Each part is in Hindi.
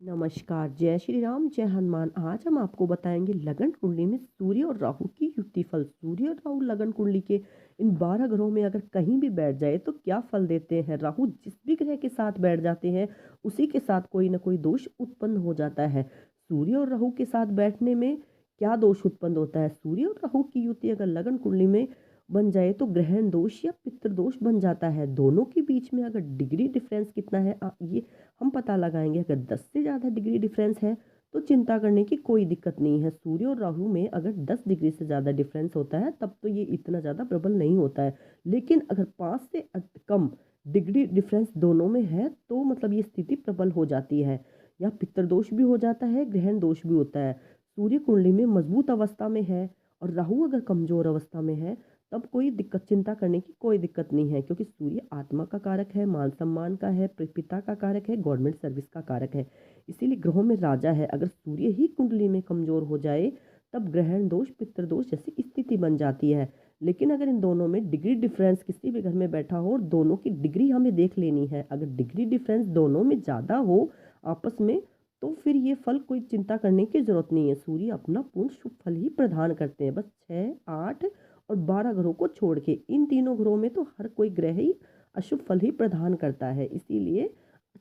नमस्कार, जय श्री राम, जय हनुमान। आज हम आपको बताएँगे लगन कुंडली में सूर्य और राहु की युति फल। सूर्य और राहु लगन कुंडली के इन 12 ग्रहों में अगर कहीं भी बैठ जाए तो क्या फल देते हैं? राहु जिस भी ग्रह के साथ बैठ जाते हैं, उसी के साथ कोई न कोई दोष उत्पन्न हो जाता है। सूर्य और राहु के साथ बैठने में क्या दोष उत्पन्न होता है? सूर्य और राहु की युति अगर लगन कुंडली में बन जाए तो ग्रहण दोष या पितृ दोष बन जाता है। दोनों के बीच में अगर डिग्री डिफरेंस कितना है ये हम पता लगाएँगे। अगर 10 से ज़्यादा डिग्री डिफरेंस है तो चिंता करने की कोई दिक्कत नहीं है। सूर्य और राहु में अगर 10 डिग्री से ज़्यादा डिफरेंस होता है तब तो ये इतना ज़्यादा प्रबल नहीं होता है। लेकिन अगर 5 से कम डिग्री डिफरेंस दोनों में है तो मतलब ये स्थिति प्रबल हो जाती है। यहाँ पितृदोष भी हो जाता है, ग्रहण दोष भी होता है। सूर्य कुंडली में मजबूत अवस्था में है और राहु अगर कमजोर अवस्था में है तब कोई दिक्कत चिंता करने की कोई दिक्कत नहीं है, क्योंकि सूर्य आत्मा का कारक है, मान सम्मान का है, पिता का कारक है, गवर्नमेंट सर्विस का कारक है। इसीलिए ग्रहों में राजा है। अगर सूर्य ही कुंडली में कमजोर हो जाए तब ग्रहण दोष पितृदोष जैसी स्थिति बन जाती है। लेकिन अगर इन दोनों में डिग्री डिफरेंस किसी भी घर में बैठा हो और दोनों की डिग्री हमें देख लेनी है, अगर डिग्री डिफरेंस दोनों में ज़्यादा हो आपस में तो फिर ये फल कोई चिंता करने की जरूरत नहीं है। सूर्य अपना पूर्ण शुभ फल ही प्रदान करते हैं। बस 6, 8 और 12 ग्रहों को छोड़ के इन तीनों ग्रहों में तो हर कोई ग्रह ही अशुभ फल ही प्रदान करता है। इसीलिए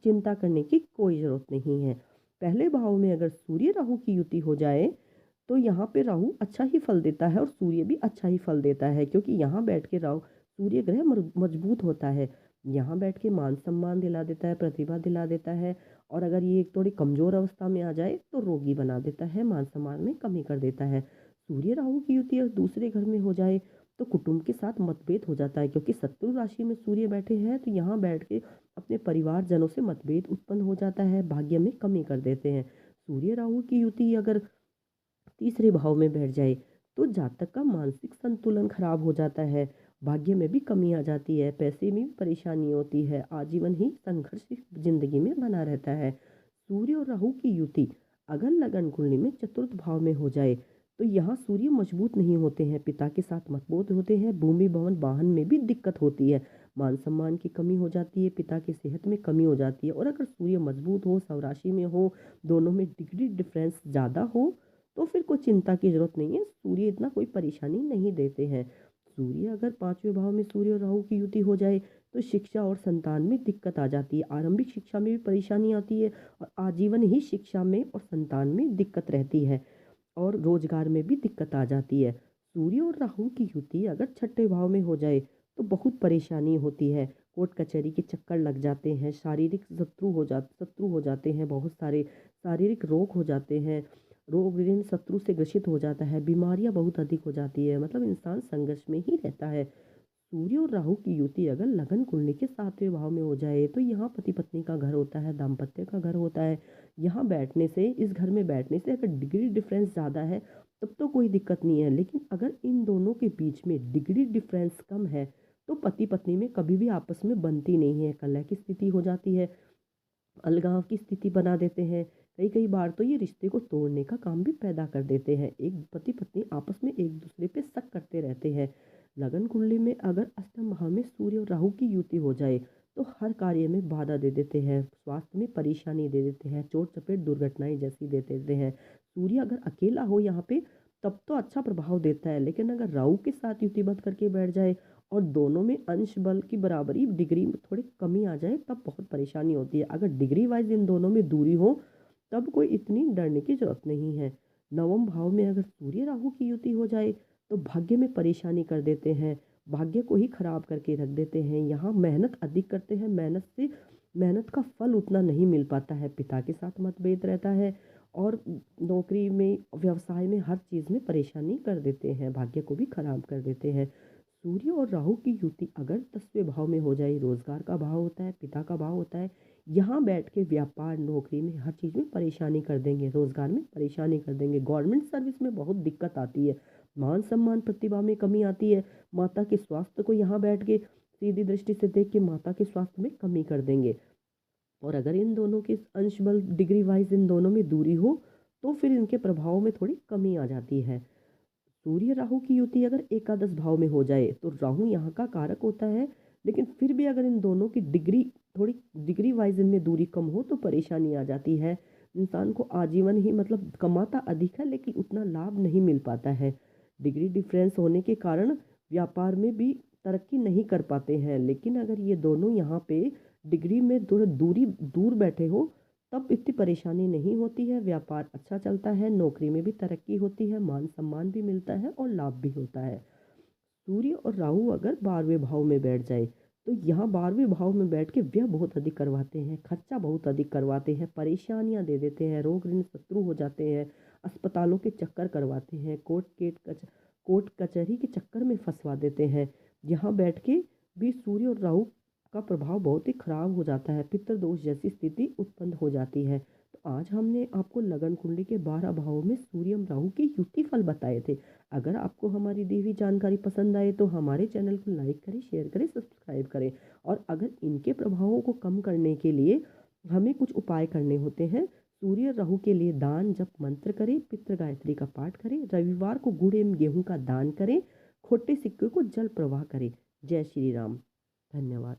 चिंता करने की कोई ज़रूरत नहीं है। पहले भाव में अगर सूर्य राहु की युति हो जाए तो यहाँ पे राहु अच्छा ही फल देता है और सूर्य भी अच्छा ही फल देता है, क्योंकि यहाँ बैठ के राहु सूर्य ग्रह मजबूत होता है। यहाँ बैठ के मान सम्मान दिला देता है, प्रतिभा दिला देता है। और अगर ये थोड़ी कमज़ोर अवस्था में आ जाए तो रोगी बना देता है, मान सम्मान में कमी कर देता है। सूर्य राहु की युति अगर दूसरे घर में हो जाए तो कुटुंब के साथ मतभेद हो जाता है, क्योंकि शत्रु राशि में सूर्य बैठे हैं तो यहाँ बैठ के अपने परिवारजनों से मतभेद उत्पन्न हो जाता है, भाग्य में कमी कर देते हैं। सूर्य राहु की युति अगर तीसरे भाव में बैठ जाए तो जातक का मानसिक संतुलन खराब हो जाता है, भाग्य में भी कमी आ जाती है, पैसे में भी परेशानी होती है, आजीवन ही संघर्ष जिंदगी में बना रहता है। सूर्य और राहु की युति अगर लगन कुंडली में चतुर्थ भाव में हो जाए तो यहाँ सूर्य मजबूत नहीं होते हैं, पिता के साथ मतभेद होते हैं, भूमि भवन वाहन में भी दिक्कत होती है, मान सम्मान की कमी हो जाती है, पिता की सेहत में कमी हो जाती है। और अगर सूर्य मजबूत हो, स्वराशि में हो, दोनों में डिग्री डिफरेंस ज़्यादा हो तो फिर कोई चिंता की जरूरत नहीं है। सूर्य इतना कोई परेशानी नहीं देते हैं। सूर्य अगर पांचवें भाव में सूर्य और राहु की युति हो जाए तो शिक्षा और संतान में दिक्कत आ जाती है, आरंभिक शिक्षा में भी परेशानी आती है और आजीवन ही शिक्षा में और संतान में दिक्कत रहती है और रोजगार में भी दिक्कत आ जाती है। सूर्य और राहु की युति अगर छठे भाव में हो जाए तो बहुत परेशानी होती है, कोर्ट कचहरी के चक्कर लग जाते हैं, शारीरिक शत्रु हो जाते हैं, बहुत सारे शारीरिक रोग हो जाते हैं, रोग ऋण शत्रु से ग्रसित हो जाता है, बीमारियां बहुत अधिक हो जाती है, मतलब इंसान संघर्ष में ही रहता है। सूर्य और राहु की युति अगर लगन कुंडली के सातवें भाव में हो जाए तो यहाँ पति पत्नी का घर होता है, दाम्पत्य का घर होता है। यहाँ बैठने से, इस घर में बैठने से अगर डिग्री डिफरेंस ज़्यादा है तब तो कोई दिक्कत नहीं है। लेकिन अगर इन दोनों के बीच में डिग्री डिफरेंस कम है तो पति पत्नी में कभी भी आपस में बनती नहीं है, कलह की स्थिति हो जाती है, अलगाव की स्थिति बना देते हैं। कई कई बार तो ये रिश्ते को तोड़ने का काम भी पैदा कर देते हैं। एक पति पत्नी आपस में एक दूसरे पे शक करते रहते हैं। लगन कुंडली में अगर अष्टम भाव में सूर्य और राहु की युति हो जाए तो हर कार्य में बाधा दे देते हैं, स्वास्थ्य में परेशानी दे देते हैं, चोट चपेट दुर्घटनाएं जैसी दे देते हैं। सूर्य अगर अकेला हो यहाँ पे तब तो अच्छा प्रभाव देता है, लेकिन अगर राहु के साथ युतिबद्ध करके बैठ जाए और दोनों में अंश बल की बराबरी डिग्री में थोड़ी कमी आ जाए तब बहुत परेशानी होती है। अगर डिग्री वाइज इन दोनों में दूरी हो तब कोई इतनी डरने की जरूरत नहीं है। नवम भाव में अगर सूर्य राहु की युति हो जाए तो भाग्य में परेशानी कर देते हैं, भाग्य को ही खराब करके रख देते हैं। यहाँ मेहनत अधिक करते हैं, मेहनत का फल उतना नहीं मिल पाता है, पिता के साथ मतभेद रहता है और नौकरी में व्यवसाय में हर चीज़ में परेशानी कर देते हैं, भाग्य को भी खराब कर देते हैं। सूर्य और राहु की युति अगर 10वें भाव में हो जाए, रोजगार का भाव होता है, पिता का भाव होता है, यहाँ बैठ के व्यापार नौकरी में हर चीज़ में परेशानी कर देंगे, रोजगार में परेशानी कर देंगे, गवर्नमेंट सर्विस में बहुत दिक्कत आती है, मान सम्मान प्रतिभा में कमी आती है, माता के स्वास्थ्य को यहाँ बैठ के सीधी दृष्टि से देख के माता के स्वास्थ्य में कमी कर देंगे। और अगर इन दोनों के अंश बल डिग्री वाइज इन दोनों में दूरी हो तो फिर इनके प्रभाव में थोड़ी कमी आ जाती है। सूर्य राहु की युति अगर एकादश भाव में हो जाए तो राहु यहाँ का कारक होता है, लेकिन फिर भी अगर इन दोनों की डिग्री थोड़ी डिग्री वाइज इनमें दूरी कम हो तो परेशानी आ जाती है। इंसान को आजीवन ही मतलब कमाता अधिक है लेकिन उतना लाभ नहीं मिल पाता है। डिग्री डिफरेंस होने के कारण व्यापार में भी तरक्की नहीं कर पाते हैं। लेकिन अगर ये दोनों यहाँ पे डिग्री में दूर बैठे हो तब इतनी परेशानी नहीं होती है, व्यापार अच्छा चलता है, नौकरी में भी तरक्की होती है, मान सम्मान भी मिलता है और लाभ भी होता है। सूर्य और राहु अगर 12वें भाव में बैठ जाए तो यहाँ 12वें भाव में बैठ के व्यय बहुत अधिक करवाते हैं, खर्चा बहुत अधिक करवाते हैं, परेशानियां दे देते हैं, रोग ऋण शत्रु हो जाते हैं, अस्पतालों के चक्कर करवाते हैं, कोर्ट कचहरी के चक्कर में फंसवा देते हैं। यहाँ बैठ के भी सूर्य और राहु का प्रभाव बहुत ही खराब हो जाता है, पितृदोष जैसी स्थिति उत्पन्न हो जाती है। तो आज हमने आपको लगन कुंडली के 12 भावों में सूर्य और राहु के युति फल बताए थे। अगर आपको हमारी दी हुई जानकारी पसंद आए तो हमारे चैनल को लाइक करें, शेयर करें, सब्सक्राइब करें। और अगर इनके प्रभावों को कम करने के लिए हमें कुछ उपाय करने होते हैं, सूर्य राहु के लिए दान जप मंत्र करें, पितृ गायत्री का पाठ करें, रविवार को गुड़ एवं गेहूं का दान करें, खोटे सिक्के को जल प्रवाह करें। जय श्री राम। धन्यवाद।